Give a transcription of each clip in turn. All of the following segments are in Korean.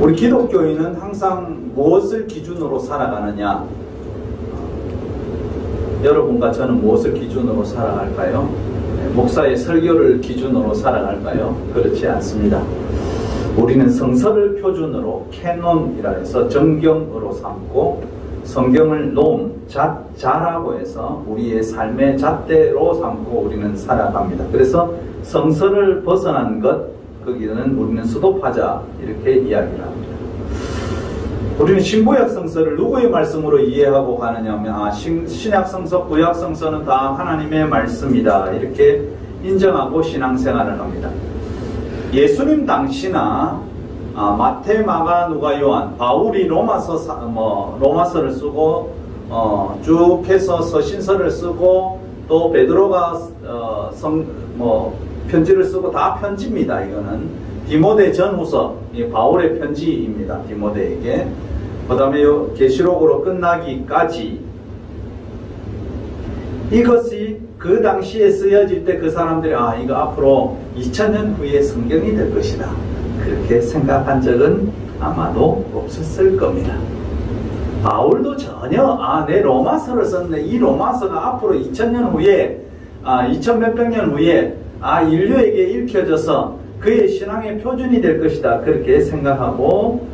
우리 기독교인은 항상 무엇을 기준으로 살아가느냐? 여러분과 저는 무엇을 기준으로 살아갈까요? 목사의 설교를 기준으로 살아갈까요? 그렇지 않습니다. 우리는 성서를 표준으로 캐논이라 해서 정경으로 삼고, 성경을 자라고 해서 우리의 삶의 잣대로 삼고 우리는 살아갑니다. 그래서 성서를 벗어난 것, 거기는 우리는 수도파자 이렇게 이야기를 합니다. 우리는 신구약 성서를 누구의 말씀으로 이해하고 가느냐 하면 신약 성서, 구약 성서는 다 하나님의 말씀이다 이렇게 인정하고 신앙생활을 합니다. 예수님 당시나 마태, 마가, 누가, 요한, 바울이 로마서를 쓰고 쭉 해서 서신서를 쓰고 또 베드로가 편지를 쓰고 다 편지입니다. 이거는 디모데 전후서, 바울의 편지입니다. 디모데에게. 그 다음에 계시록으로 끝나기까지 이것이 그 당시에 쓰여질 때 그 사람들이 이거 앞으로 2000년 후에 성경이 될 것이다 그렇게 생각한 적은 아마도 없었을 겁니다. 바울도 전혀 내 로마서를 썼네, 이 로마서가 앞으로 2000년 후에 2000 몇백 년 후에 인류에게 읽혀져서 그의 신앙의 표준이 될 것이다 그렇게 생각하고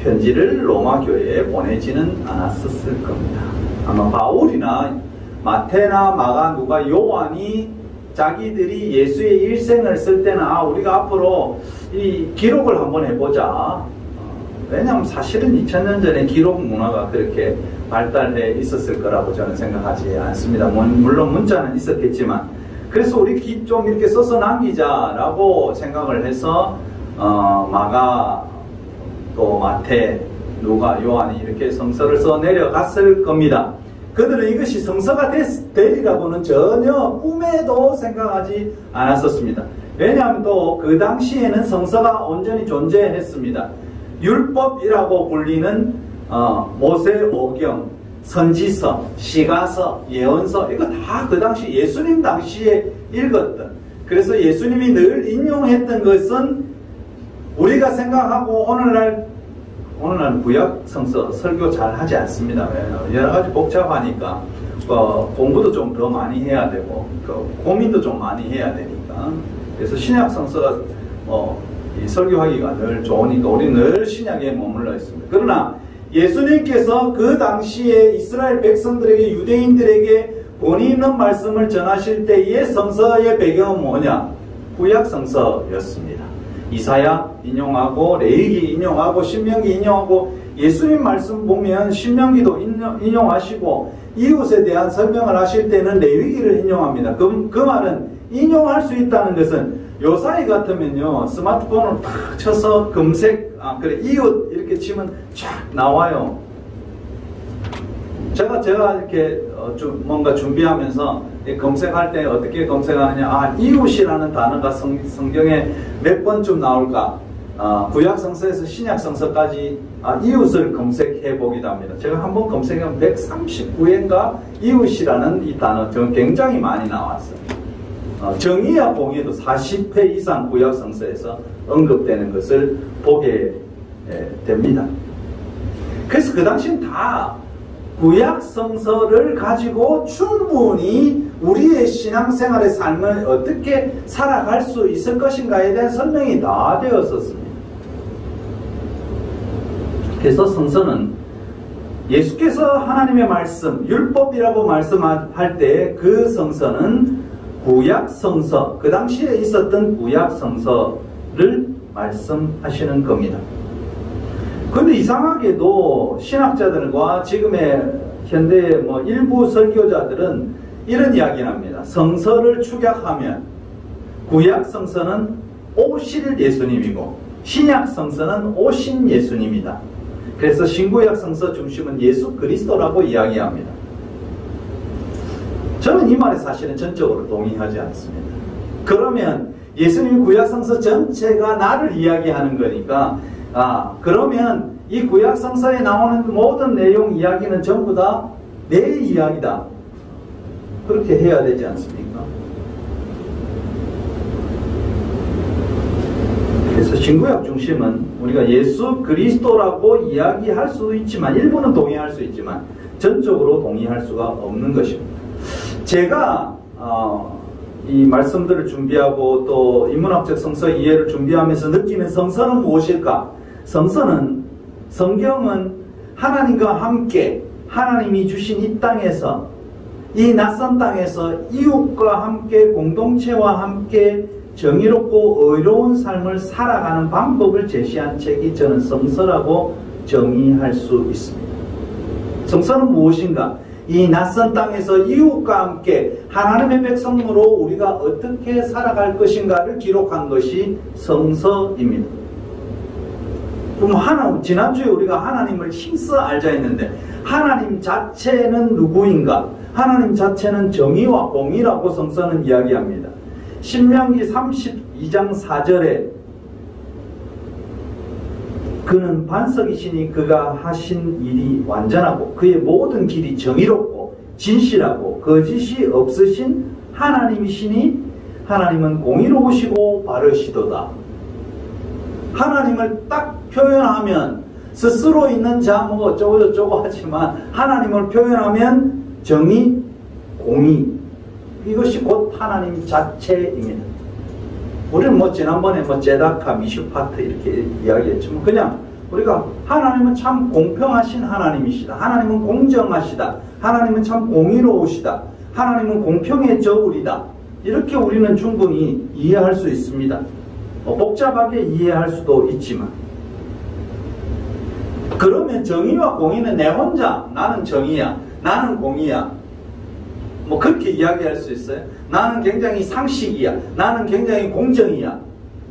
편지를 로마 교회에 보내지는 않았었을 겁니다. 아마 바울이나 마태나 마가, 누가, 요한이 자기들이 예수의 일생을 쓸 때는 우리가 앞으로 이 기록을 한번 해보자. 왜냐하면 사실은 2000년 전에 기록 문화가 그렇게 발달해 있었을 거라고 저는 생각하지 않습니다. 물론 문자는 있었겠지만, 그래서 우리 좀 이렇게 써서 남기자라고 생각을 해서 마가, 또 마태, 누가, 요한이 이렇게 성서를 써 내려갔을 겁니다. 그들은 이것이 성서가 되리라고는 전혀 꿈에도 생각하지 않았었습니다. 왜냐하면 또 그 당시에는 성서가 온전히 존재했습니다. 율법이라고 불리는 모세오경, 선지서, 시가서, 예언서, 이거 다 그 당시 예수님 당시에 읽었던, 그래서 예수님이 늘 인용했던 것은 우리가 생각하고 오늘날 구약 성서 설교 잘 하지 않습니다. 여러 가지 복잡하니까 공부도 좀 더 많이 해야 되고 고민도 좀 많이 해야 되니까, 그래서 신약 성서가 이 설교하기가 늘 좋으니까 우리 늘 신약에 머물러 있습니다. 그러나 예수님께서 그 당시에 이스라엘 백성들에게, 유대인들에게 본의 있는 말씀을 전하실 때의 성서의 배경은 뭐냐? 구약 성서였습니다. 이사야 인용하고, 레위기 인용하고, 신명기 인용하고, 예수님 말씀 보면 신명기도 인용하시고, 이웃에 대한 설명을 하실 때는 레위기를 인용합니다. 그 말은 인용할 수 있다는 것은 요사이 같으면요, 스마트폰을 탁 쳐서 검색, 이웃 이렇게 치면 쫙 나와요. 제가 이렇게 뭔가 준비하면서 검색할 때 어떻게 검색하느냐, 이웃이라는 단어가 성경에 몇 번쯤 나올까? 구약 성서에서 신약 성서까지 이웃을 검색해 보기도 합니다. 제가 한번 검색하면 139회인가 이웃이라는 이 단어 굉장히 많이 나왔어요. 정의야 봉에도 40회 이상 구약 성서에서 언급되는 것을 보게 됩니다. 그래서 그 당시는 다 구약 성서를 가지고 충분히 우리의 신앙생활의 삶을 어떻게 살아갈 수 있을 것인가에 대한 설명이 다 되었었습니다. 그래서 성서는 예수께서 하나님의 말씀, 율법이라고 말씀할 때 그 성서는 구약 성서, 그 당시에 있었던 구약 성서를 말씀하시는 겁니다. 근데 이상하게도 신학자들과 지금의 현대의 일부 설교자들은 이런 이야기를 합니다. 성서를 축약하면 구약 성서는 오실 예수님이고 신약 성서는 오신 예수님이다. 그래서 신구약 성서 중심은 예수 그리스도라고 이야기합니다. 저는 이 말에 사실은 전적으로 동의하지 않습니다. 그러면 예수님 구약 성서 전체가 나를 이야기하는 거니까 그러면 이 구약 성서에 나오는 모든 내용 이야기는 전부 다 내 이야기다. 그렇게 해야 되지 않습니까? 그래서 그래서 신구약 중심은 우리가 예수 그리스도라고 이야기할 수도 있지만 일부는 동의할 수 있지만 전적으로 동의할 수가 없는 것입니다. 제가 이 말씀들을 준비하고 또 인문학적 성서 이해를 준비하면서 느끼는 성서는 무엇일까? 성경은 하나님과 함께 하나님이 주신 이 땅에서, 이 낯선 땅에서 이웃과 함께 공동체와 함께 정의롭고 의로운 삶을 살아가는 방법을 제시한 책이 저는 성서라고 정의할 수 있습니다. 성서는 무엇인가? 이 낯선 땅에서 이웃과 함께 하나님의 백성으로 우리가 어떻게 살아갈 것인가를 기록한 것이 성서입니다. 그럼 지난주에 우리가 하나님을 힘써 알자 했는데 하나님 자체는 누구인가? 하나님 자체는 정의와 공의라고 성서는 이야기합니다. 신명기 32장 4절에 그는 반석이시니 그가 하신 일이 완전하고 그의 모든 길이 정의롭고 진실하고 거짓이 없으신 하나님이시니 하나님은 공의로우시고 바르시도다. 하나님을 딱 표현하면 스스로 있는 자 뭐 어쩌고저쩌고 하지만 하나님을 표현하면 정의, 공의, 이것이 곧 하나님 자체입니다. 우리는 지난번에 제다카, 미슈파트 이렇게 이야기했지만 그냥 우리가 하나님은 참 공평하신 하나님이시다. 하나님은 공정하시다. 하나님은 참 공의로우시다. 하나님은 공평의 저울이다. 이렇게 우리는 충분히 이해할 수 있습니다. 복잡하게 이해할 수도 있지만 그러면 정의와 공의는 내 혼자 나는 정의야, 나는 공의야 그렇게 이야기할 수 있어요? 나는 굉장히 상식이야. 나는 굉장히 공정이야.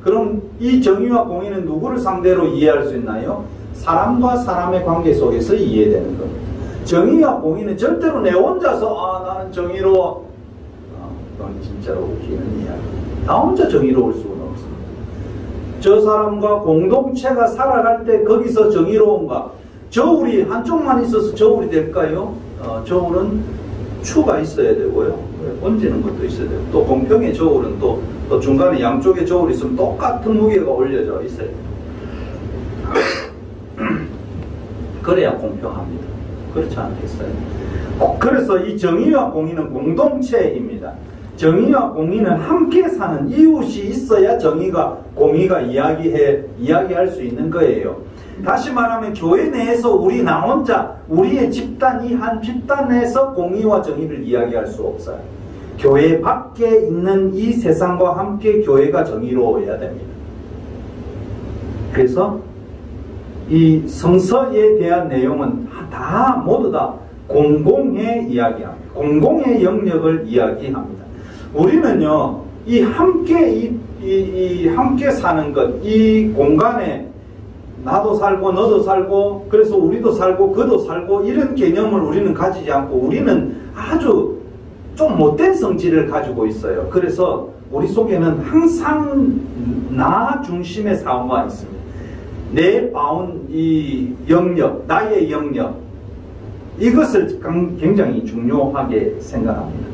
그럼 이 정의와 공의는 누구를 상대로 이해할 수 있나요? 사람과 사람의 관계 속에서 이해되는 겁니다. 정의와 공의는 절대로 내 혼자서 나는 정의로워. 그건 진짜로 웃기는 이야기. 나 혼자 정의로울 수는 없습니다. 저 사람과 공동체가 살아갈 때 거기서 정의로운가? 저울이 한쪽만 있어서 저울이 될까요? 저울은 추가 있어야 되고요. 얹는 것도 있어야 되고 또 공평의 저울은 또 중간에 양쪽에 저울이 있으면 똑같은 무게가 올려져 있어야 돼요. 그래야 공평합니다. 그렇지 않겠어요? 그래서 이 정의와 공의는 공동체입니다. 정의와 공의는 함께 사는 이웃이 있어야 정의가 공의가 이야기할 수 있는 거예요. 다시 말하면 교회 내에서 나 혼자 우리의 집단 이 한 집단에서 공의와 정의를 이야기할 수 없어요. 교회 밖에 있는 이 세상과 함께 교회가 정의로워야 됩니다. 그래서 이 성서에 대한 내용은 모두 다 공공의 이야기합니다. 공공의 영역을 이야기합니다. 우리는요, 함께 사는 것, 이 공간에 나도 살고 너도 살고 그래서 우리도 살고 그도 살고 이런 개념을 우리는 가지지 않고 우리는 아주 좀 못된 성질을 가지고 있어요. 그래서 우리 속에는 항상 나 중심의 사고가 있습니다. 내 이 영역, 나의 영역 이것을 굉장히 중요하게 생각합니다.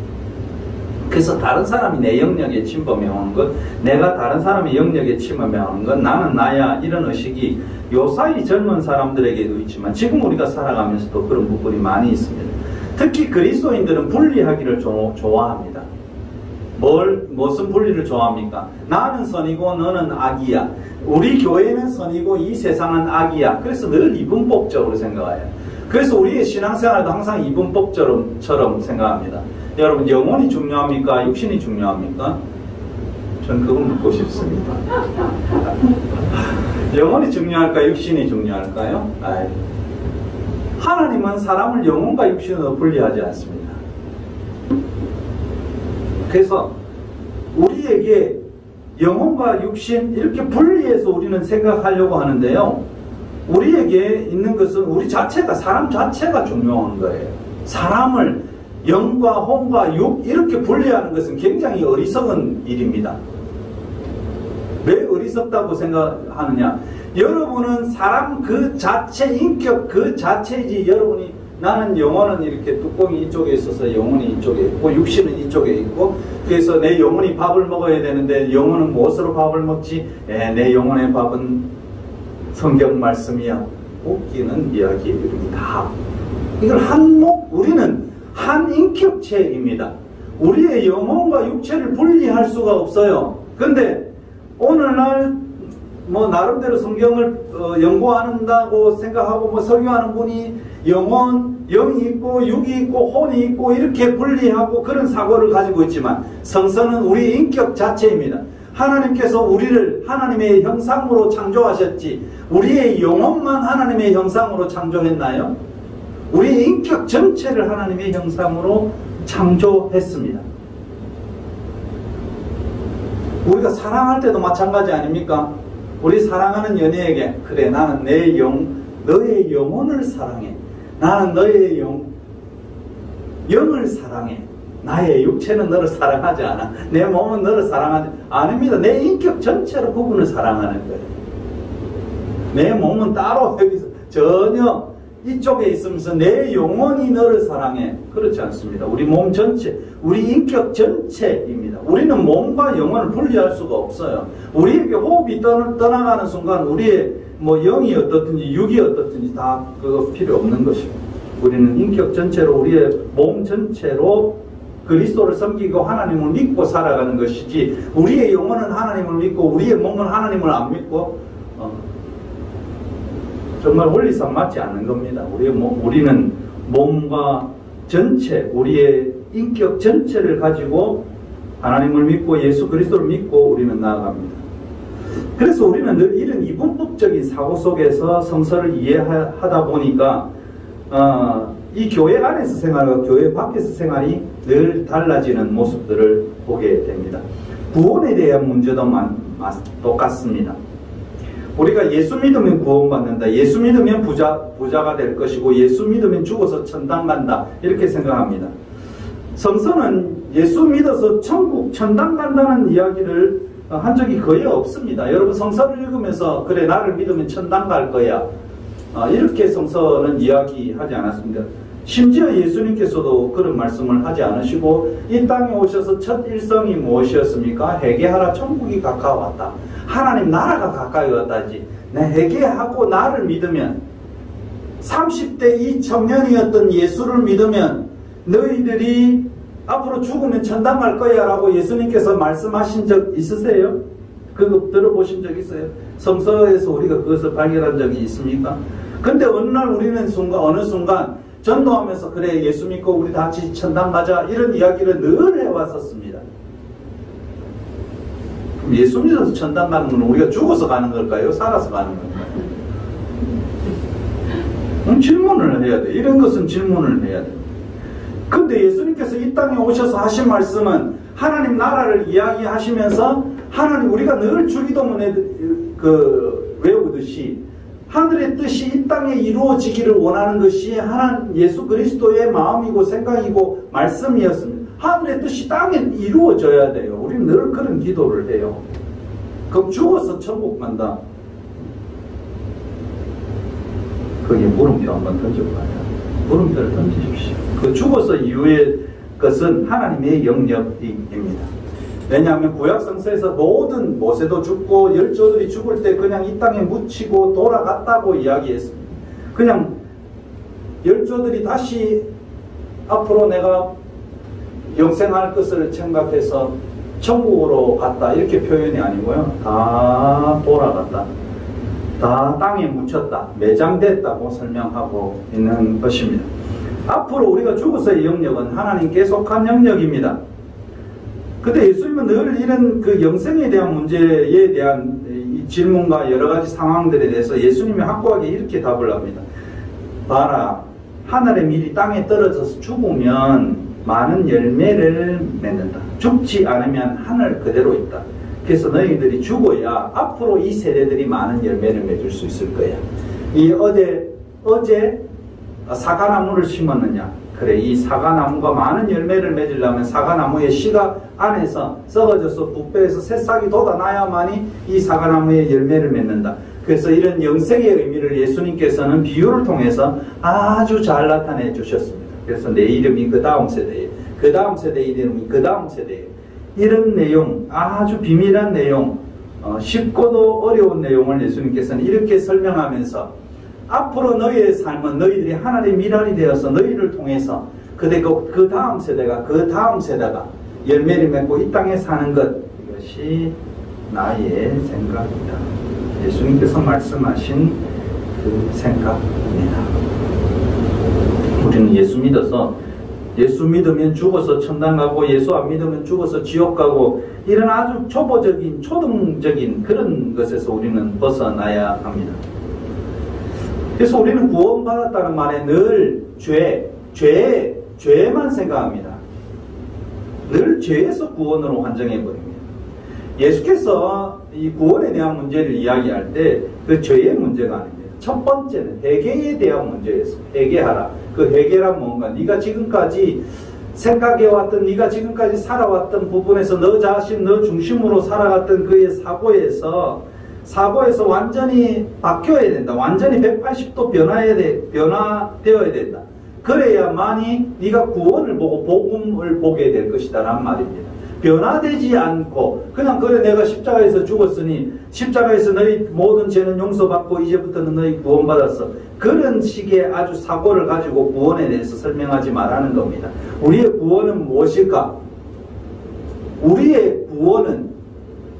그래서 다른 사람이 내 영역에 침범해오는 것, 내가 다른 사람의 영역에 침범해오는 것, 나는 나야 이런 의식이 요사이 젊은 사람들에게도 있지만 지금 우리가 살아가면서도 그런 부분이 많이 있습니다. 특히 그리스도인들은 분리하기를 좋아합니다. 무슨 분리를 좋아합니까? 나는 선이고 너는 악이야. 우리 교회는 선이고 이 세상은 악이야. 그래서 늘 이분법적으로 생각해요. 그래서 우리의 신앙생활도 항상 이분법처럼 생각합니다. 여러분, 영혼이 중요합니까? 육신이 중요합니까? 전 그걸 묻고 싶습니다. 영혼이 중요할까요? 육신이 중요할까요? 하나님은 사람을 영혼과 육신으로 분리하지 않습니다. 그래서 우리에게 영혼과 육신 이렇게 분리해서 우리는 생각하려고 하는데요. 우리에게 있는 것은 우리 자체가, 사람 자체가 중요한 거예요. 사람을 영과 혼과 육 이렇게 분리하는 것은 굉장히 어리석은 일입니다. 왜 어리석다고 생각하느냐? 여러분은 사람 그 자체, 인격 그 자체이지 여러분이 나는 영혼은 이렇게 뚜껑이 이쪽에 있어서 영혼이 이쪽에 있고 육신은 이쪽에 있고 그래서 내 영혼이 밥을 먹어야 되는데 영혼은 무엇으로 밥을 먹지? 내 영혼의 밥은 성경 말씀이야. 웃기는 이야기입니다. 이걸 우리는 한 인격체입니다. 우리의 영혼과 육체를 분리할 수가 없어요. 근데 오늘날 나름대로 성경을 연구한다고 생각하고 설교하는 분이 영이 있고 육이 있고 혼이 있고 이렇게 분리하고 그런 사고를 가지고 있지만 성서는 우리 인격 자체입니다. 하나님께서 우리를 하나님의 형상으로 창조하셨지 우리의 영혼만 하나님의 형상으로 창조했나요? 우리의 인격 전체를 하나님의 형상으로 창조했습니다. 우리가 사랑할 때도 마찬가지 아닙니까? 우리 사랑하는 연인에게 그래 나는 너의 영혼을 사랑해. 나는 너의 영을 사랑해. 나의 육체는 너를 사랑하지 않아. 내 몸은 너를 사랑하지 않습니다. 내 인격 전체로 그분을 사랑하는 거예요. 내 몸은 따로 여기서 전혀 이쪽에 있으면서 내 영혼이 너를 사랑해. 그렇지 않습니다. 우리 몸 전체, 우리 인격 전체입니다. 우리는 몸과 영혼을 분리할 수가 없어요. 우리에게 호흡이 떠나가는 순간 우리의 영이 어떻든지 육이 어떻든지 다 그거 필요 없는 것이고 우리는 인격 전체로 우리의 몸 전체로 그리스도를 섬기고 하나님을 믿고 살아가는 것이지 우리의 영혼은 하나님을 믿고 우리의 몸은 하나님을 안 믿고 정말 원리상 맞지 않는 겁니다. 우리는 몸과 전체, 우리의 인격 전체를 가지고 하나님을 믿고 예수 그리스도를 믿고 우리는 나아갑니다. 그래서 우리는 늘 이런 이분법적인 사고 속에서 성서를 이해하다 보니까 이 교회 안에서 생활과 교회 밖에서 생활이 늘 달라지는 모습들을 보게 됩니다. 구원에 대한 문제도 똑같습니다. 우리가 예수 믿으면 구원받는다. 예수 믿으면 부자가 될 것이고 예수 믿으면 죽어서 천당 간다. 이렇게 생각합니다. 성서는 예수 믿어서 천국, 천당 간다는 이야기를 한 적이 거의 없습니다. 여러분 성서를 읽으면서 그래 나를 믿으면 천당 갈 거야. 이렇게 성서는 이야기하지 않았습니다. 심지어 예수님께서도 그런 말씀을 하지 않으시고 이 땅에 오셔서 첫 일성이 무엇이었습니까? 회개하라 천국이 가까웠다. 하나님 나라가 가까이 왔다지. 내 회개하고 나를 믿으면 30대 이 청년이었던 예수를 믿으면 너희들이 앞으로 죽으면 천당 갈 거야 라고 예수님께서 말씀하신 적 있으세요? 그거 들어보신 적 있어요? 성서에서 우리가 그것을 발견한 적이 있습니까? 근데 어느 날 우리는 어느 순간 전도하면서 그래 예수 믿고 우리 다 같이 천당 가자 이런 이야기를 늘 해왔었습니다. 그럼 예수 믿어서 천당 가는 건 우리가 죽어서 가는 걸까요? 살아서 가는 걸까요? 질문을 해야 돼. 이런 것은 질문을 해야 돼. 근데 예수님께서 이 땅에 오셔서 하신 말씀은 하나님 나라를 이야기하시면서 하나님 우리가 늘 주기도문에 외우듯이 하늘의 뜻이 이 땅에 이루어지기를 원하는 것이 하나님 예수 그리스도의 마음이고 생각이고 말씀이었습니다. 하늘의 뜻이 땅에 이루어져야 돼요. 우리는 늘 그런 기도를 해요. 그럼 죽어서 천국 간다. 거기에 물음표 한번 던져봐요. 물음표를 던지십시오. 그 죽어서 이후의 것은 하나님의 영역입니다. 왜냐하면 구약성서에서 모든 모세도 죽고 열조들이 죽을 때 그냥 이 땅에 묻히고 돌아갔다고 이야기했습니다. 그냥 열조들이 다시 앞으로 내가 영생할 것을 생각해서 천국으로 갔다 이렇게 표현이 아니고요. 다 돌아갔다. 다 땅에 묻혔다. 매장됐다고 설명하고 있는 것입니다. 앞으로 우리가 죽어서의 영역은 하나님 계속한 영역입니다. 근데 예수님은 늘 이런 그 영생에 대한 문제에 대한 이 질문과 여러 가지 상황들에 대해서 예수님이 확고하게 이렇게 답을 합니다. 봐라, 하늘의 밀이 땅에 떨어져서 죽으면 많은 열매를 맺는다. 죽지 않으면 하늘 그대로 있다. 그래서 너희들이 죽어야 앞으로 이 세대들이 많은 열매를 맺을 수 있을 거야. 이 어제 사과나무를 심었느냐? 그래, 이 사과나무가 많은 열매를 맺으려면 사과나무의 씨가 안에서 썩어져서 부패해서 새싹이 돋아나야만이 이 사과나무의 열매를 맺는다. 그래서 이런 영생의 의미를 예수님께서는 비유를 통해서 아주 잘 나타내 주셨습니다. 그래서 내 이름이 그 다음 세대에, 그 다음 세대 이름이 그 다음 세대에, 이런 내용, 아주 비밀한 내용, 쉽고도 어려운 내용을 예수님께서는 이렇게 설명하면서 앞으로 너희의 삶은 너희들이 하나님의 미랄이 되어서 너희를 통해서 그 다음 세대가 그 다음 세대가 열매를 맺고 이 땅에 사는 것, 이것이 나의 생각이다. 예수님께서 말씀하신 그 생각입니다. 우리는 예수 믿어서, 예수 믿으면 죽어서 천당 가고 예수 안 믿으면 죽어서 지옥 가고 이런 아주 초보적인 초등적인 그런 것에서 우리는 벗어나야 합니다. 그래서 우리는 구원받았다는 말에 늘 죄만 생각합니다. 늘 죄에서 구원으로 환정해버립니다. 예수께서 이 구원에 대한 문제를 이야기할 때 그 죄의 문제가 아닙니다. 첫 번째는 회개에 대한 문제였어. 회개하라. 그 회개란 뭔가? 네가 지금까지 생각해왔던, 네가 지금까지 살아왔던 부분에서 너 자신, 너 중심으로 살아갔던 그의 사고에서 완전히 바뀌어야 된다. 완전히 180도 변화되어야 된다. 그래야만이 네가 구원을 보고 복음을 보게 될 것이다 라는 말입니다. 변화되지 않고 그냥 그래 내가 십자가에서 죽었으니 십자가에서 너희 모든 죄는 용서받고 이제부터는 너희 구원받았어. 그런 식의 아주 사고를 가지고 구원에 대해서 설명하지 말라는 겁니다. 우리의 구원은 무엇일까? 우리의 구원은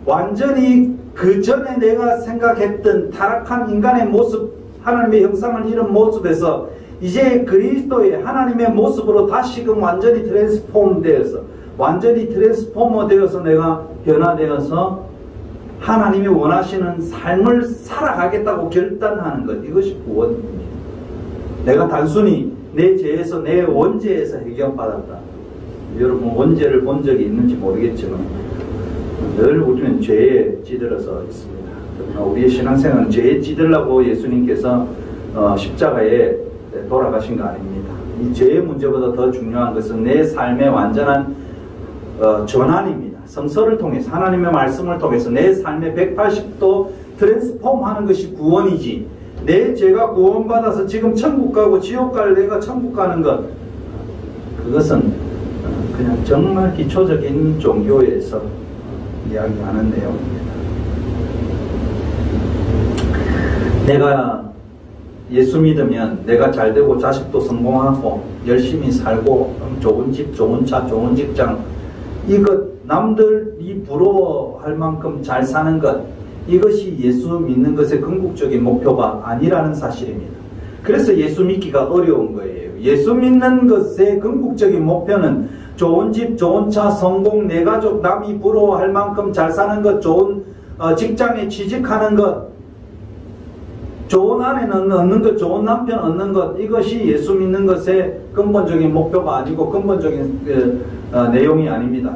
완전히 그 전에 내가 생각했던 타락한 인간의 모습, 하나님의 형상을 잃은 모습에서 이제 그리스도의 하나님의 모습으로 다시금 완전히 트랜스폼 되어서, 완전히 트랜스포머 되어서 내가 변화되어서 하나님이 원하시는 삶을 살아가겠다고 결단하는 것, 이것이 구원입니다. 내가 단순히 내 죄에서, 내 원죄에서 해결받았다. 여러분 원죄를 본 적이 있는지 모르겠지만 늘 우리는 죄에 찌들어서 있습니다. 우리의 신앙생활은 죄에 찌들라고 예수님께서 십자가에 돌아가신 거 아닙니다. 이 죄의 문제보다 더 중요한 것은 내 삶의 완전한 전환입니다. 성서를 통해서, 하나님의 말씀을 통해서 내 삶의 180도 트랜스폼 하는 것이 구원이지, 내 죄가 구원받아서 지금 천국 가고 지옥 갈 내가 천국 가는 것, 그것은 그냥 정말 기초적인 종교에서 이야기하는 내용입니다. 내가 예수 믿으면 내가 잘되고 자식도 성공하고 열심히 살고 좋은 집, 좋은 차, 좋은 직장, 이것 남들이 부러워할 만큼 잘 사는 것, 이것이 예수 믿는 것의 궁극적인 목표가 아니라는 사실입니다. 그래서 예수 믿기가 어려운 거예요. 예수 믿는 것의 궁극적인 목표는 좋은 집, 좋은 차, 성공, 내 가족, 남이 부러워할 만큼 잘 사는 것, 좋은 직장에 취직하는 것, 좋은 아내 얻는 것, 좋은 남편 얻는 것, 이것이 예수 믿는 것의 근본적인 목표가 아니고 근본적인 내용이 아닙니다.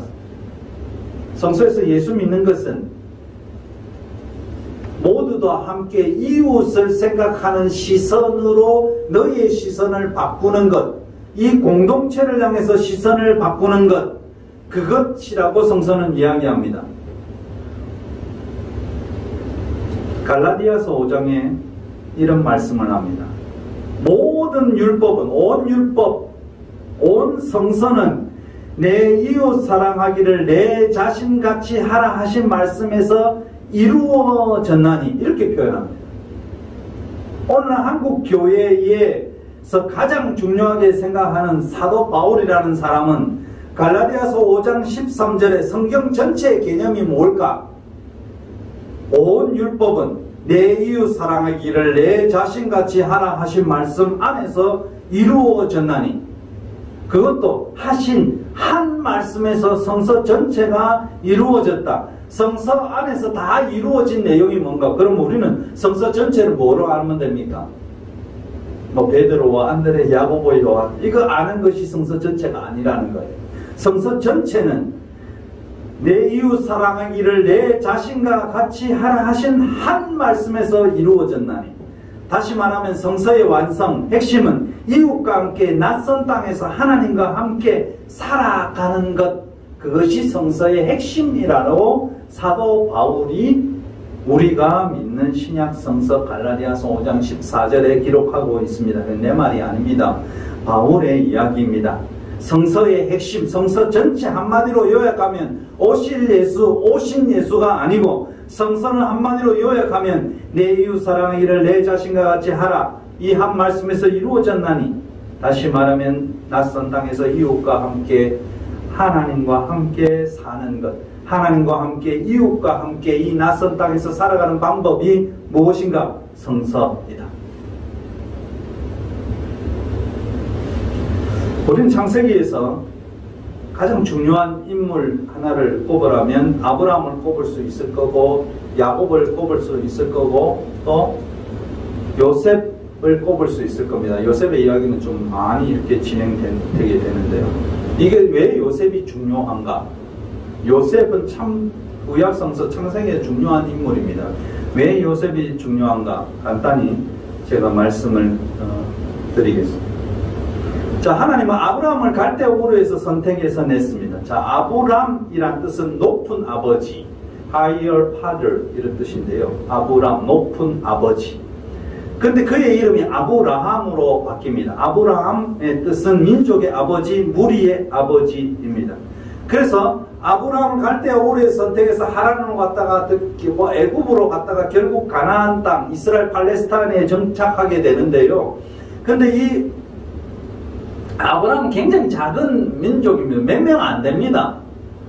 성서에서 예수 믿는 것은 모두 다 함께 이웃을 생각하는 시선으로 너희의 시선을 바꾸는 것, 이 공동체를 향해서 시선을 바꾸는 것, 그것이라고 성서는 이야기합니다. 갈라디아서 5장에 이런 말씀을 합니다. 모든 율법은, 온 율법, 온 성서는 내 이웃 사랑하기를 내 자신같이 하라 하신 말씀에서 이루어졌나니, 이렇게 표현합니다. 오늘 한국 교회에서 가장 중요하게 생각하는 사도 바울이라는 사람은 갈라디아서 5장 13절에 성경 전체의 개념이 뭘까? 온 율법은 내 이웃 사랑하기를 내 자신같이 하라 하신 말씀 안에서 이루어졌나니, 그것도 하신 한 말씀에서 성서 전체가 이루어졌다. 성서 안에서 다 이루어진 내용이 뭔가? 그럼 우리는 성서 전체를 뭐로 알면 됩니까? 뭐 베드로와 안드레, 야고보, 요한, 이거 아는 것이 성서 전체가 아니라는 거예요. 성서 전체는 내 이웃 사랑하기를 내 자신과 같이 하라 하신 한 말씀에서 이루어졌나니, 다시 말하면 성서의 완성, 핵심은 이웃과 함께 낯선 땅에서 하나님과 함께 살아가는 것, 그것이 성서의 핵심이라고 사도 바울이 우리가 믿는 신약 성서 갈라디아서 5장 14절에 기록하고 있습니다. 내 말이 아닙니다. 바울의 이야기입니다. 성서의 핵심, 성서 전체 한마디로 요약하면 오실 예수, 오신 예수가 아니고 성서는 한마디로 요약하면 내 이웃 사랑하기를 내 자신과 같이 하라. 이 한 말씀에서 이루어졌나니, 다시 말하면 낯선 땅에서 이웃과 함께 하나님과 함께 사는 것, 하나님과 함께 이웃과 함께 이 낯선 땅에서 살아가는 방법이 무엇인가? 성서이다. 우리는 창세기에서 가장 중요한 인물 하나를 꼽으라면 아브라함을 꼽을 수 있을 거고, 야곱을 꼽을 수 있을 거고, 또 요셉을 꼽을 수 있을 겁니다. 요셉의 이야기는 좀 많이 이렇게 진행되게 되는데요. 이게 왜 요셉이 중요한가? 요셉은 참 구약성서 창세기에 중요한 인물입니다. 왜 요셉이 중요한가? 간단히 제가 말씀을 드리겠습니다. 자, 하나님은 아브라함을 갈대우르에서 선택해서 냈습니다. 자, 아브람이란 뜻은 높은 아버지, higher father 이런 뜻인데요. 아브람, 높은 아버지. 근데 그의 이름이 아브라함으로 바뀝니다. 아브라함의 뜻은 민족의 아버지, 무리의 아버지입니다. 그래서 아브라함을 갈대우르에서 선택해서 하란으로 갔다가 애굽으로 갔다가 결국 가나안 땅, 이스라엘 팔레스타인에 정착하게 되는데요. 근데 이 아브라함은 굉장히 작은 민족입니다. 몇 명 안 됩니다.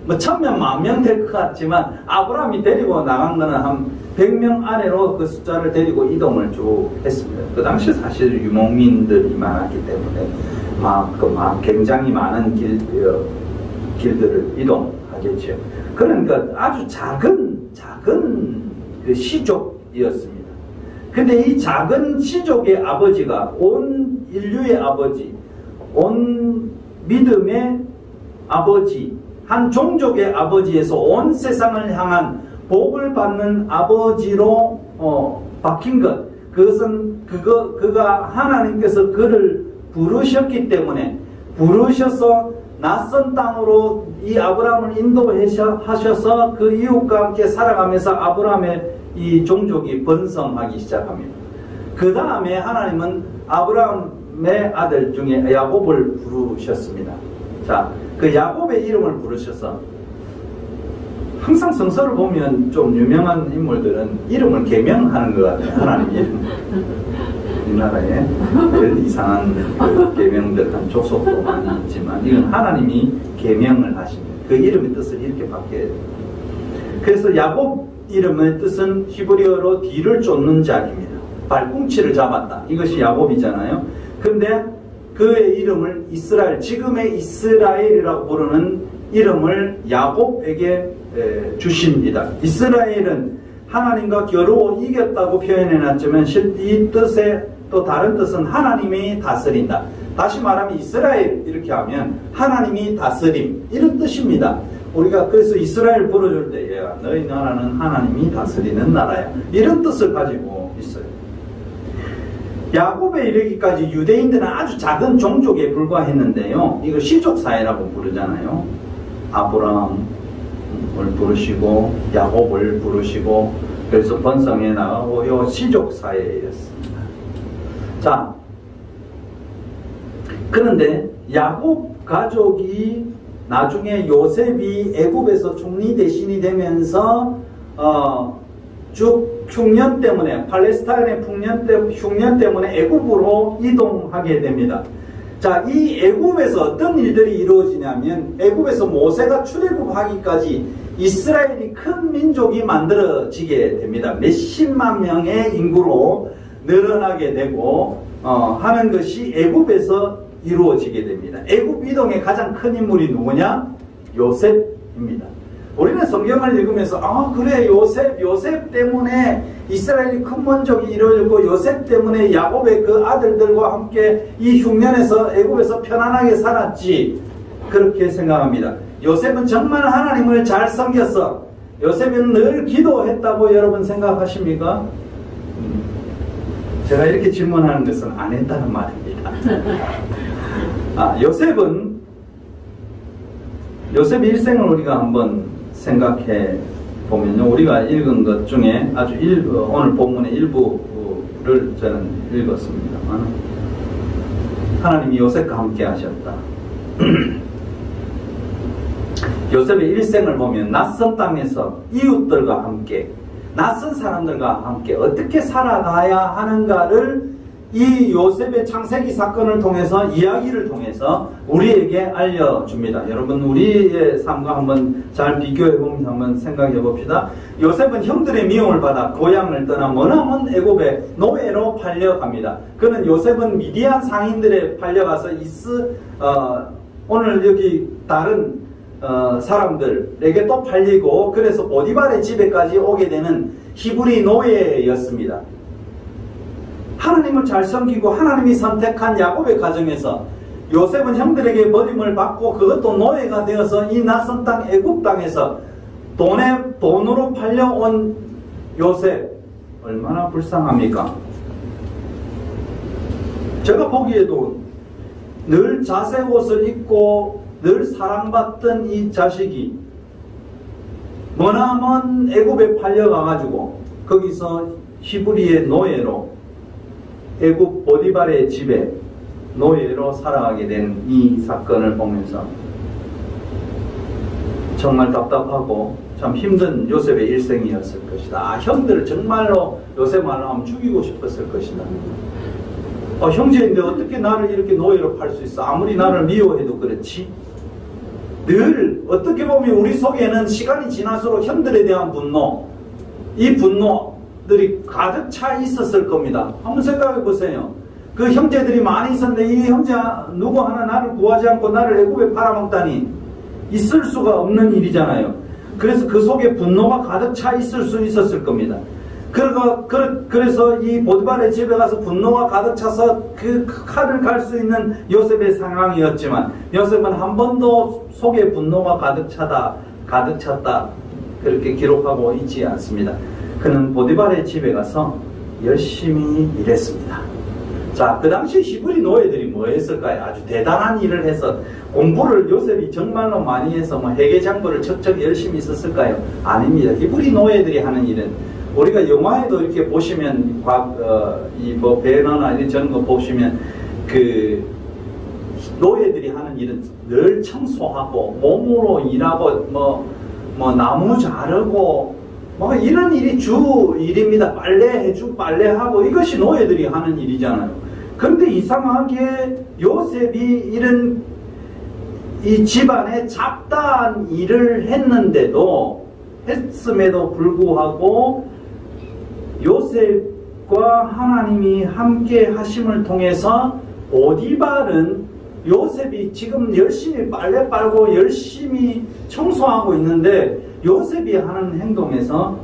뭐 1000명, 10,000명 될 것 같지만 아브라함이 데리고 나간 거는 한 100명 안으로 그 숫자를 데리고 이동을 쭉 했습니다. 그 당시 사실 유목민들이 많았기 때문에 굉장히 많은 길들을 이동하겠죠. 그러니까 아주 작은 그 시족이었습니다. 근데 이 작은 시족의 아버지가 온 인류의 아버지, 온 믿음의 아버지, 한 종족의 아버지에서 온 세상을 향한 복을 받는 아버지로 바뀐 것, 그것은 그가 하나님께서 그를 부르셨기 때문에, 부르셔서 낯선 땅으로 이 아브라함을 인도하셔서 그 이웃과 함께 살아가면서 아브라함의 이 종족이 번성하기 시작합니다. 그 다음에 하나님은 아브라함의 아들 중에 야곱을 부르셨습니다. 자, 그 야곱의 이름을 부르셔서, 항상 성서를 보면 좀 유명한 인물들은 이름을 계명하는 것 같아요. 하나님 이름. 우리나라에 이상한 계명들 한 족속도 많이 있지만 이건 하나님이 계명을 하십니다. 그 이름의 뜻을 이렇게 바뀌어야 돼요. 그래서 야곱 이름의 뜻은 히브리어로 뒤를 쫓는 자입니다. 발꿈치를 잡았다. 이것이 야곱이잖아요. 근데 그의 이름을 이스라엘, 지금의 이스라엘이라고 부르는 이름을 야곱에게 주십니다. 이스라엘은 하나님과 겨루어 이겼다고 표현해놨지만 이 뜻의 또 다른 뜻은 하나님이 다스린다. 다시 말하면 이스라엘 이렇게 하면 하나님이 다스림 이런 뜻입니다. 우리가 그래서 이스라엘 부르줄 때 너희 나라는 하나님이 다스리는 나라야 이런 뜻을 가지고 있어요. 야곱에 이르기까지 유대인들은 아주 작은 종족에 불과했는데요. 이걸 시족사회라고 부르잖아요. 아브라함을 부르시고 야곱을 부르시고 그래서 번성해 나가고 요 시족사회였습니다. 자, 그런데 야곱 가족이 나중에 요셉이 애굽에서 총리 대신이 되면서 쭉 흉년 때문에 팔레스타인의 흉년 때문에 애굽으로 이동하게 됩니다. 자, 이 애굽에서 어떤 일들이 이루어지냐면 애굽에서 모세가 출애굽하기까지 이스라엘이 큰 민족이 만들어지게 됩니다. 몇십만 명의 인구로 늘어나게 되고 하는 것이 애굽에서 이루어지게 됩니다. 애굽 이동의 가장 큰 인물이 누구냐? 요셉입니다. 우리는 성경을 읽으면서 그래 요셉 때문에 이스라엘이 큰 민족이 이루어졌고 요셉 때문에 야곱의 그 아들들과 함께 이 흉년에서 애굽에서 편안하게 살았지 그렇게 생각합니다. 요셉은 정말 하나님을 잘 섬겼어. 요셉은 늘 기도했다고 여러분 생각하십니까? 제가 이렇게 질문하는 것은 안 했다는 말입니다. 요셉의 일생을 우리가 한번 생각해 보면요, 우리가 읽은 것 중에 아주 오늘 본문의 일부를 저는 읽었습니다만, 하나님이 요셉과 함께 하셨다. 요셉의 일생을 보면 낯선 땅에서 이웃들과 함께, 낯선 사람들과 함께 어떻게 살아가야 하는가를 이 요셉의 창세기 사건을 통해서, 이야기를 통해서 우리에게 알려줍니다. 여러분, 우리의 삶과 한번 잘 비교해보면서 한번 생각해 봅시다. 요셉은 형들의 미움을 받아 고향을 떠나 머나먼 애굽의 노예로 팔려갑니다. 그는 요셉은 미디안 상인들에 팔려가서 오늘 여기 다른 사람들에게 또 팔리고, 그래서 보디발의 집에까지 오게 되는 히브리 노예였습니다. 하나님을 잘 섬기고 하나님이 선택한 야곱의 가정에서 요셉은 형들에게 버림을 받고, 그것도 노예가 되어서 이 낯선 땅 애굽 땅에서 돈으로 팔려온 요셉, 얼마나 불쌍합니까? 제가 보기에도 늘 자색 옷을 입고 늘 사랑받던 이 자식이 머나먼 애굽에 팔려가가지고 거기서 히브리의 노예로, 애굽 보디발의 집에 노예로 살아가게 된 이 사건을 보면서 정말 답답하고 참 힘든 요셉의 일생이었을 것이다. 형들을 정말로 요셉 말로 하면 죽이고 싶었을 것이다. 형제인데 어떻게 나를 이렇게 노예로 팔 수 있어? 아무리 나를 미워해도 그렇지. 늘 어떻게 보면 우리 속에는 시간이 지날수록 형들에 대한 분노, 이 분노들이 가득 차 있었을 겁니다. 한번 생각해 보세요. 그 형제들이 많이 있었는데 이 형제 누구 하나 나를 구하지 않고 나를 애굽에 팔아먹다니 있을 수가 없는 일이잖아요. 그래서 그 속에 분노가 가득 차 있을 수 있었을 겁니다. 그래서 이 보디발의 집에 가서 분노가 가득 차서 그 칼을 갈 수 있는 요셉의 상황이었지만, 요셉은 한 번도 속에 분노가 가득 찼다 그렇게 기록하고 있지 않습니다. 그는 보디발의 집에 가서 열심히 일했습니다. 자, 그 당시 히브리 노예들이 뭐 했을까요? 아주 대단한 일을 해서, 공부를 요셉이 정말로 많이 해서 회계장부를 척척 열심히 썼을까요? 아닙니다. 히브리 노예들이 하는 일은, 우리가 영화에도 이렇게 보시면, 배너나 이런 거 보시면, 그, 노예들이 하는 일은 늘 청소하고, 몸으로 일하고, 나무 자르고, 이런 일이 주 일입니다. 빨래하고, 이것이 노예들이 하는 일이잖아요. 그런데 이상하게 요셉이 이런 이 집안에 잡다한 일을 했음에도 불구하고 요셉과 하나님이 함께 하심을 통해서 보디발은 요셉이 지금 열심히 빨래 빨고 열심히 청소하고 있는데, 요셉이 하는 행동에서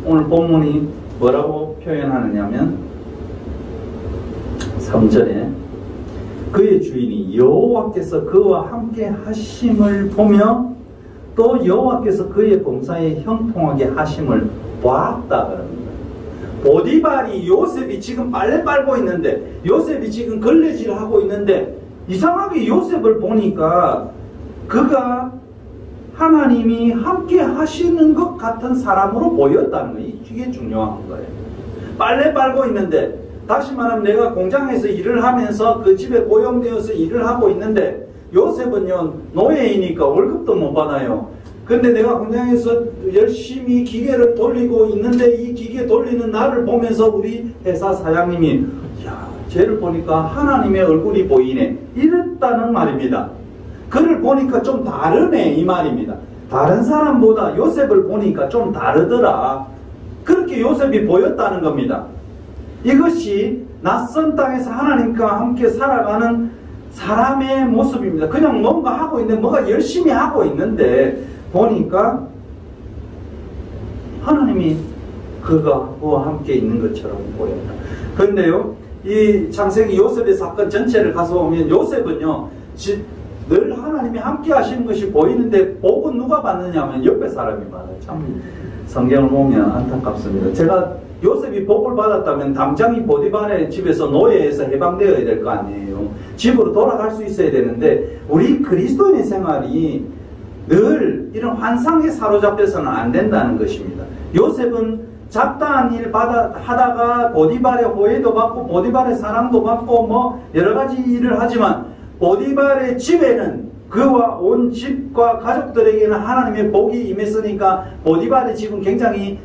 오늘 본문이 뭐라고 표현하느냐면 3절에 그의 주인이 여호와께서 그와 함께 하심을 보며 또 여호와께서 그의 범사에 형통하게 하심을 보았다 그럽니다. 보디발이 요셉이 지금 빨래 빨고 있는데, 요셉이 지금 걸레질하고 있는데, 이상하게 요셉을 보니까 그가 하나님이 함께 하시는 것 같은 사람으로 보였다는 거예요. 이게 중요한 거예요. 빨래 빨고 있는데, 다시 말하면 내가 공장에서 일을 하면서 그 집에 고용되어서 일을 하고 있는데, 요셉은요 노예이니까 월급도 못 받아요. 근데 내가 공장에서 열심히 기계를 돌리고 있는데 이 기계 돌리는 나를 보면서 우리 회사 사장님이, 야, 쟤를 보니까 하나님의 얼굴이 보이네, 이랬다는 말입니다. 그를 보니까 좀 다르네, 이 말입니다. 다른 사람보다 요셉을 보니까 좀 다르더라, 그렇게 요셉이 보였다는 겁니다. 이것이 낯선 땅에서 하나님과 함께 살아가는 사람의 모습입니다. 그냥 뭔가 하고 있는데, 뭔가 열심히 하고 있는데 보니까 하나님이 그와 함께 있는 것처럼 보였다. 그런데요, 이 창세기 요셉의 사건 전체를 가서 보면 요셉은요 늘 하나님이 함께 하시는 것이 보이는데 복은 누가 받느냐 하면 옆에 사람이 받아요. 참 성경을 보면 안타깝습니다. 제가 요셉이 복을 받았다면 당장 이 보디발의 집에서 노예에서 해방되어야 될 거 아니에요. 집으로 돌아갈 수 있어야 되는데, 우리 그리스도인의 생활이 늘 이런 환상에 사로잡혀서는 안 된다는 것입니다. 요셉은 잡다한 일 하다가 보디발의 호의도 받고 보디발의 사랑도 받고 뭐 여러 가지 일을 하지만 보디발의 집에는 그와 온 집과 가족들에게는 하나님의 복이 임했으니까 보디발의 집은 굉장히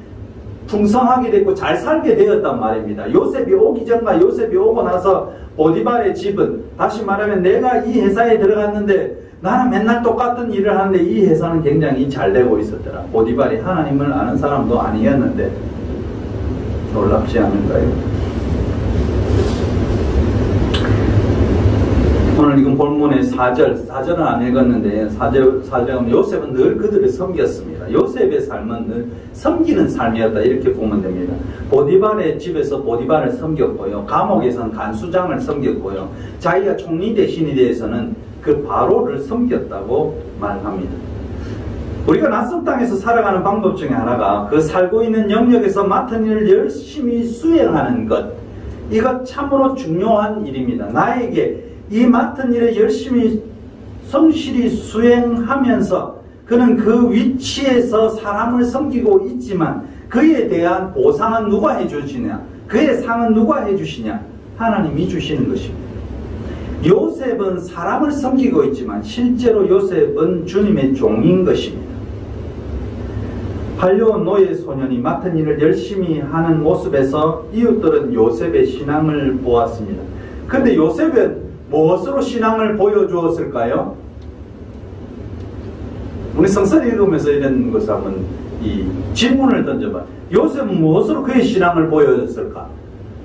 풍성하게 됐고 잘 살게 되었단 말입니다. 요셉이 오기 전과 요셉이 오고 나서 보디발의 집은, 다시 말하면 내가 이 회사에 들어갔는데 나는 맨날 똑같은 일을 하는데 이 회사는 굉장히 잘 되고 있었더라. 보디발이 하나님을 아는 사람도 아니었는데 놀랍지 않을까요? 오늘 이건 본문의 4절은 안 읽었는데 4절은 요셉은 늘 그들을 섬겼습니다. 요셉의 삶은 늘 섬기는 삶이었다, 이렇게 보면 됩니다. 보디발의 집에서 보디발을 섬겼고요, 감옥에서는 간수장을 섬겼고요, 자기가 총리 대신에 대해서는 그 바로를 섬겼다고 말합니다. 우리가 낯선 땅에서 살아가는 방법 중에 하나가 그 살고 있는 영역에서 맡은 일을 열심히 수행하는 것, 이것 참으로 중요한 일입니다. 나에게 이 맡은 일을 열심히 성실히 수행하면서 그는 그 위치에서 사람을 섬기고 있지만 그에 대한 보상은 누가 해주시냐? 그의 상은 누가 해주시냐? 하나님이 주시는 것입니다. 요셉은 사람을 섬기고 있지만 실제로 요셉은 주님의 종인 것입니다. 팔려온 노예 소년이 맡은 일을 열심히 하는 모습에서 이웃들은 요셉의 신앙을 보았습니다. 그런데 요셉은 무엇으로 신앙을 보여주었을까요? 우리 성서를 읽으면서 이런 것을 한번 이 질문을 던져봐. 요셉은 무엇으로 그의 신앙을 보여줬을까?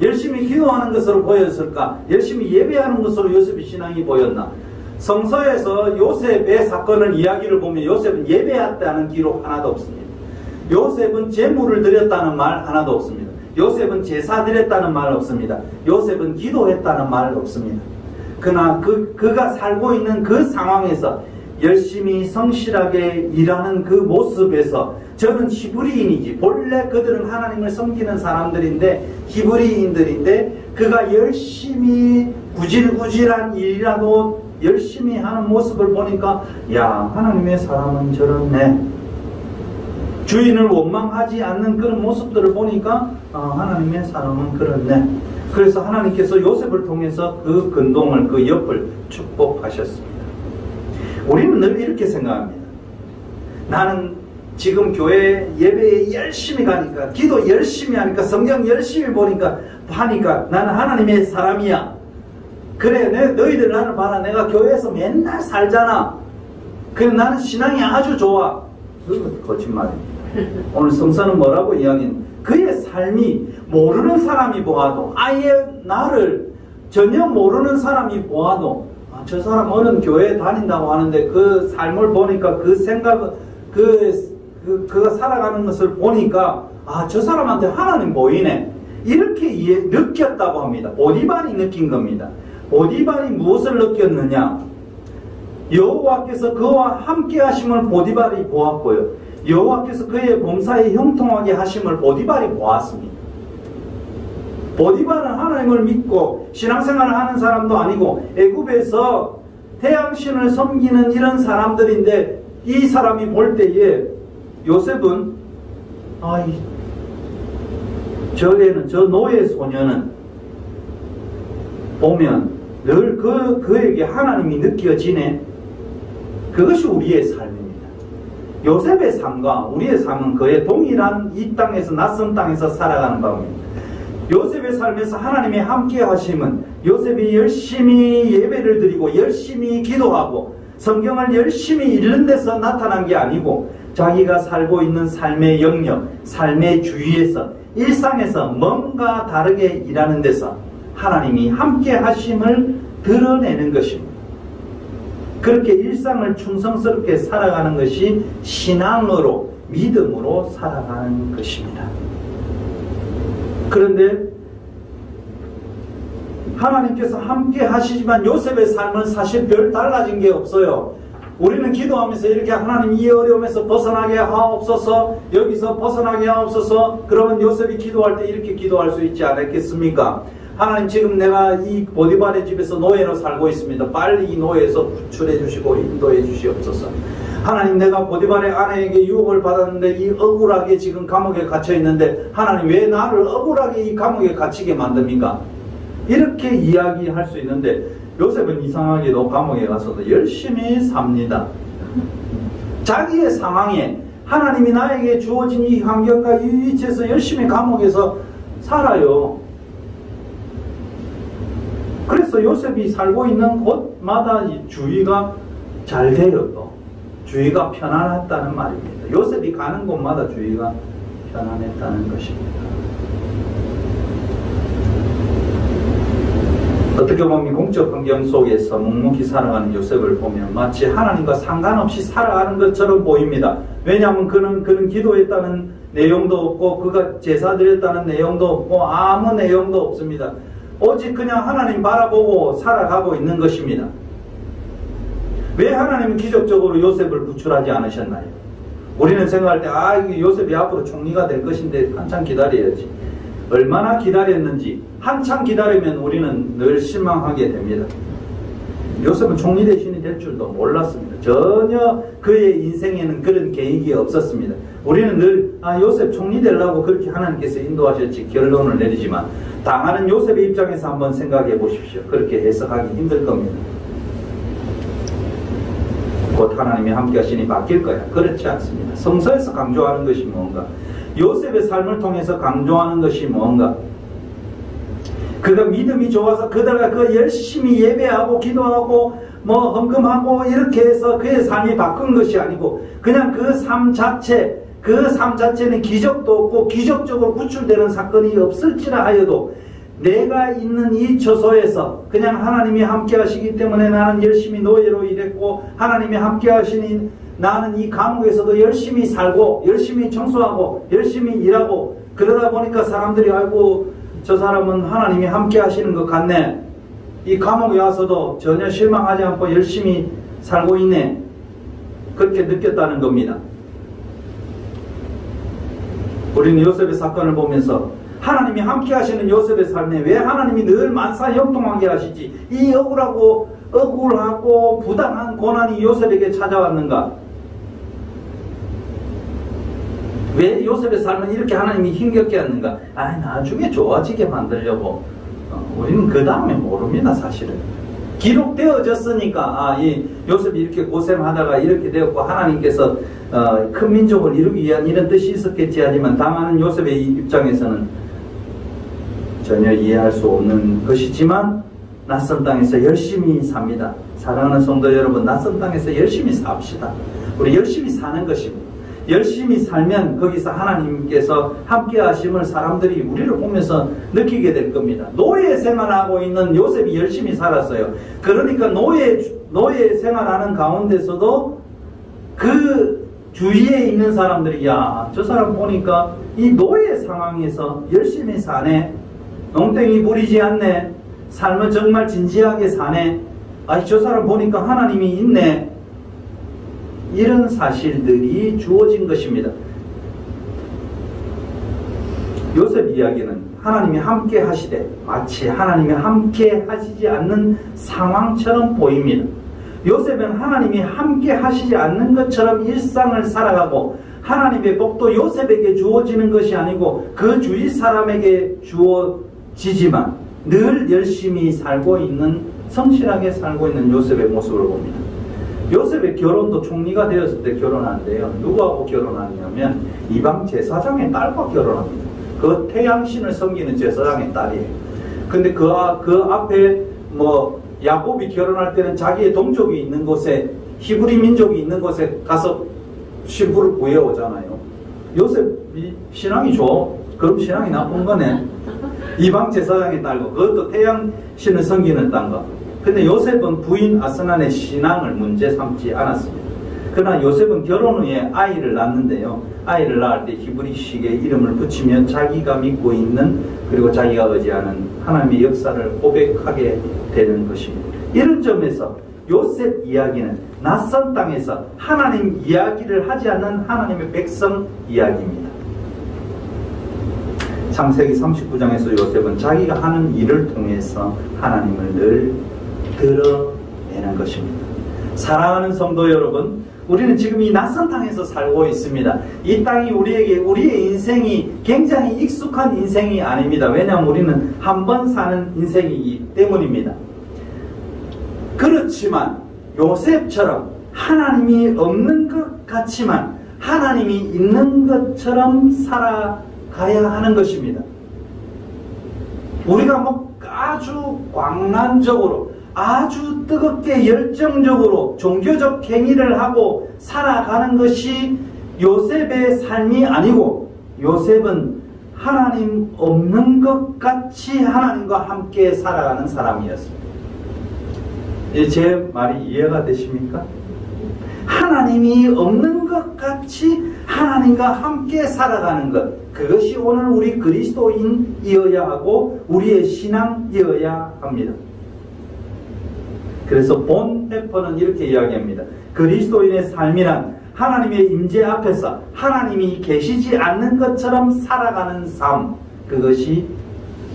열심히 기도하는 것으로 보였을까? 열심히 예배하는 것으로 요셉의 신앙이 보였나? 성서에서 요셉의 사건을 이야기를 보면 요셉은 예배했다는 기록 하나도 없습니다. 요셉은 제물을 드렸다는 말 하나도 없습니다. 요셉은 제사 드렸다는 말 없습니다. 요셉은 기도했다는 말 없습니다. 그러나 그가 살고 있는 그 상황에서 열심히 성실하게 일하는 그 모습에서 저는 히브리인이지, 본래 그들은 하나님을 섬기는 사람들인데 히브리인들인데 그가 열심히 구질구질한 일이라도 열심히 하는 모습을 보니까 야, 하나님의 사람은 저렇네, 주인을 원망하지 않는 그런 모습들을 보니까 하나님의 사람은 그렇네. 그래서 하나님께서 요셉을 통해서 그 근동을, 그 옆을 축복하셨습니다. 우리는 늘 이렇게 생각합니다. 나는 지금 교회 예배에 열심히 가니까, 기도 열심히 하니까, 성경 열심히 보니까 하니까 나는 하나님의 사람이야. 그래, 너희들 나를 봐라. 내가 교회에서 맨날 살잖아. 그래, 나는 신앙이 아주 좋아. 그건 거짓말입니다. 오늘 성서는 뭐라고 이야기는, 그의 삶이 모르는 사람이 보아도, 아예 나를 전혀 모르는 사람이 보아도, 저 사람 어른 교회에 다닌다고 하는데 그 삶을 보니까 그 생각, 그가 살아가는 것을 보니까 저 사람한테 하나님 보이네, 이렇게 느꼈다고 합니다. 보디발이 느낀 겁니다. 보디발이 무엇을 느꼈느냐? 여호와께서 그와 함께 하심을 보디발이 보았고요, 여호와께서 그의 범사에 형통하게 하심을 보디발이 보았습니다. 보디발은 하나님을 믿고 신앙생활을 하는 사람도 아니고 애굽에서 태양신을 섬기는 이런 사람들인데, 이 사람이 볼 때에 요셉은 저 노예 소년은 보면 늘 그에게 하나님이 느껴지네. 그것이 우리의 삶입니다. 요셉의 삶과 우리의 삶은 거의 동일한 이 땅에서, 낯선 땅에서 살아가는 방법입니다. 요셉의 삶에서 하나님의 함께 하심은 요셉이 열심히 예배를 드리고 열심히 기도하고 성경을 열심히 읽는 데서 나타난 게 아니고, 자기가 살고 있는 삶의 영역, 삶의 주위에서, 일상에서 뭔가 다르게 일하는 데서 하나님이 함께 하심을 드러내는 것입니다. 그렇게 일상을 충성스럽게 살아가는 것이 신앙으로, 믿음으로 살아가는 것입니다. 그런데 하나님께서 함께 하시지만 요셉의 삶은 사실 별 달라진 게 없어요. 우리는 기도하면서 이렇게 하나님 이 어려움에서 벗어나게 하옵소서, 여기서 벗어나게 하옵소서, 그러면 요셉이 기도할 때 이렇게 기도할 수 있지 않았겠습니까? 하나님, 지금 내가 이 보디발의 집에서 노예로 살고 있습니다. 빨리 이 노예에서 구출해 주시고 인도해 주시옵소서. 하나님, 내가 보디발의 아내에게 유혹을 받았는데 이 억울하게 지금 감옥에 갇혀 있는데 하나님 왜 나를 억울하게 이 감옥에 갇히게 만듭니까? 이렇게 이야기할 수 있는데 요셉은 이상하게도 감옥에 가서도 열심히 삽니다. 자기의 상황에 하나님이 나에게 주어진 이 환경과 이 위치에서 열심히 감옥에서 살아요. 그래서 요셉이 살고 있는 곳마다 이 주위가 잘 돼요. 또 주위가 편안했다는 말입니다. 요셉이 가는 곳마다 주위가 편안했다는 것입니다. 어떻게 보면 공적 환경 속에서 묵묵히 살아가는 요셉을 보면 마치 하나님과 상관없이 살아가는 것처럼 보입니다. 왜냐하면 그는 기도했다는 내용도 없고 그가 제사 드렸다는 내용도 없고 아무 내용도 없습니다. 오직 그냥 하나님 바라보고 살아가고 있는 것입니다. 왜 하나님은 기적적으로 요셉을 구출하지 않으셨나요? 우리는 생각할 때 요셉이 앞으로 총리가 될 것인데 한참 기다려야지. 얼마나 기다렸는지 한참 기다리면 우리는 늘 실망하게 됩니다. 요셉은 총리 대신이 될 줄도 몰랐습니다. 전혀 그의 인생에는 그런 계획이 없었습니다. 우리는 늘 요셉 총리 되려고 그렇게 하나님께서 인도하셨지 결론을 내리지만 당하는 요셉의 입장에서 한번 생각해 보십시오. 그렇게 해석하기 힘들 겁니다. 곧 하나님이 함께 하시니 바뀔 거야. 그렇지 않습니다. 성서에서 강조하는 것이 뭔가? 요셉의 삶을 통해서 강조하는 것이 뭔가? 그가 믿음이 좋아서 그대가 그 열심히 예배하고 기도하고 헌금하고 이렇게 해서 그의 삶이 바꾼 것이 아니고 그냥 그 삶 자체는 기적도 없고 기적적으로 구출되는 사건이 없을지라 하여도 내가 있는 이 처소에서 그냥 하나님이 함께 하시기 때문에 나는 열심히 노예로 일했고 하나님이 함께 하시니 나는 이 감옥에서도 열심히 살고 열심히 청소하고 열심히 일하고 그러다 보니까 사람들이 알고 저 사람은 하나님이 함께 하시는 것 같네. 이 감옥에 와서도 전혀 실망하지 않고 열심히 살고 있네. 그렇게 느꼈다는 겁니다. 우리는 요셉의 사건을 보면서 하나님이 함께 하시는 요셉의 삶에 왜 하나님이 늘 만사형통하게 하시지? 이 억울하고 부당한 고난이 요셉에게 찾아왔는가? 왜 요셉의 삶은 이렇게 하나님이 힘겹게 하는가? 나중에 좋아지게 만들려고. 우리는 그 다음에 모릅니다, 사실은. 기록되어졌으니까, 이 요셉이 이렇게 고생하다가 이렇게 되었고, 하나님께서 큰 민족을 이루기 위한 이런 뜻이 있었겠지 하지만, 당하는 요셉의 입장에서는 전혀 이해할 수 없는 것이지만, 낯선 땅에서 열심히 삽니다. 사랑하는 성도 여러분, 낯선 땅에서 열심히 삽시다. 우리 열심히 사는 것입니다. 열심히 살면 거기서 하나님께서 함께 하심을 사람들이 우리를 보면서 느끼게 될 겁니다. 노예 생활하고 있는 요셉이 열심히 살았어요. 그러니까 노예 생활하는 가운데서도 그 주위에 있는 사람들이 저 사람 보니까 이 노예 상황에서 열심히 사네. 농땡이 부리지 않네. 삶을 정말 진지하게 사네. 저 사람 보니까 하나님이 있네. 이런 사실들이 주어진 것입니다. 요셉 이야기는 하나님이 함께 하시되 마치 하나님이 함께 하시지 않는 상황처럼 보입니다. 요셉은 하나님이 함께 하시지 않는 것처럼 일상을 살아가고 하나님의 복도 요셉에게 주어지는 것이 아니고 그 주위 사람에게 주어지지만 늘 열심히 살고 있는, 성실하게 살고 있는 요셉의 모습을 봅니다. 요셉의 결혼도 총리가 되었을 때 결혼한대요. 누구하고 결혼하냐면 이방 제사장의 딸과 결혼합니다. 그 태양신을 섬기는 제사장의 딸이에요. 근데 그 앞에 야곱이 결혼할 때는 자기의 동족이 있는 곳에, 히브리 민족이 있는 곳에 가서 신부를 구해오잖아요. 요셉이 신앙이 좋아. 그럼 신앙이 나쁜 거네. 이방 제사장의 딸과 그것도 태양신을 섬기는 딸과. 근데 요셉은 부인 아스난의 신앙을 문제 삼지 않았습니다. 그러나 요셉은 결혼 후에 아이를 낳는데요. 아이를 낳을 때 히브리식의 이름을 붙이면 자기가 믿고 있는, 그리고 자기가 의지하는 하나님의 역사를 고백하게 되는 것입니다. 이런 점에서 요셉 이야기는 낯선 땅에서 하나님 이야기를 하지 않는 하나님의 백성 이야기입니다. 창세기 39장에서 요셉은 자기가 하는 일을 통해서 하나님을 늘 드러내는 것입니다. 사랑하는 성도 여러분, 우리는 지금 이 낯선 땅에서 살고 있습니다. 이 땅이 우리에게 우리의 인생이 굉장히 익숙한 인생이 아닙니다. 왜냐하면 우리는 한 번 사는 인생이기 때문입니다. 그렇지만 요셉처럼 하나님이 없는 것 같지만 하나님이 있는 것처럼 살아가야 하는 것입니다. 우리가 뭐 아주 광란적으로 아주 뜨겁게 열정적으로 종교적 행위를 하고 살아가는 것이 요셉의 삶이 아니고 요셉은 하나님 없는 것 같이 하나님과 함께 살아가는 사람이었습니다. 제 말이 이해가 되십니까? 하나님이 없는 것 같이 하나님과 함께 살아가는 것, 그것이 오늘 우리 그리스도인이어야 하고 우리의 신앙이어야 합니다. 그래서 본 해퍼는 이렇게 이야기합니다. 그리스도인의 삶이란 하나님의 임재 앞에서 하나님이 계시지 않는 것처럼 살아가는 삶, 그것이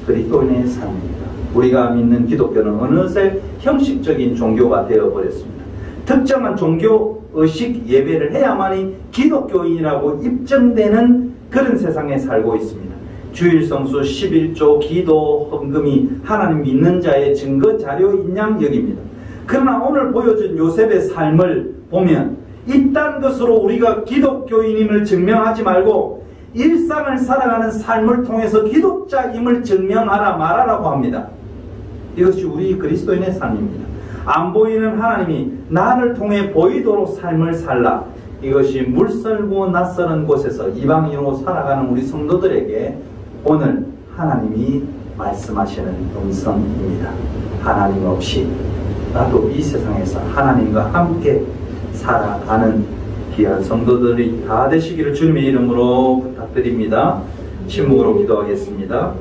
그리스도인의 삶입니다. 우리가 믿는 기독교는 어느새 형식적인 종교가 되어버렸습니다. 특정한 종교의식 예배를 해야만이 기독교인이라고 입증되는 그런 세상에 살고 있습니다. 주일성수 11조 기도 헌금이 하나님 믿는 자의 증거 자료인 양 여깁니다. 그러나 오늘 보여준 요셉의 삶을 보면 이딴 것으로 우리가 기독교인임을 증명하지 말고 일상을 살아가는 삶을 통해서 기독자임을 증명하라 말하라고 합니다. 이것이 우리 그리스도인의 삶입니다. 안 보이는 하나님이 나를 통해 보이도록 삶을 살라. 이것이 물설고 낯서는 곳에서 이방인으로 살아가는 우리 성도들에게 오늘 하나님이 말씀하시는 음성입니다. 하나님 없이 나도 이 세상에서 하나님과 함께 살아가는 귀한 성도들이 다 되시기를 주님의 이름으로 부탁드립니다. 침묵으로 기도하겠습니다.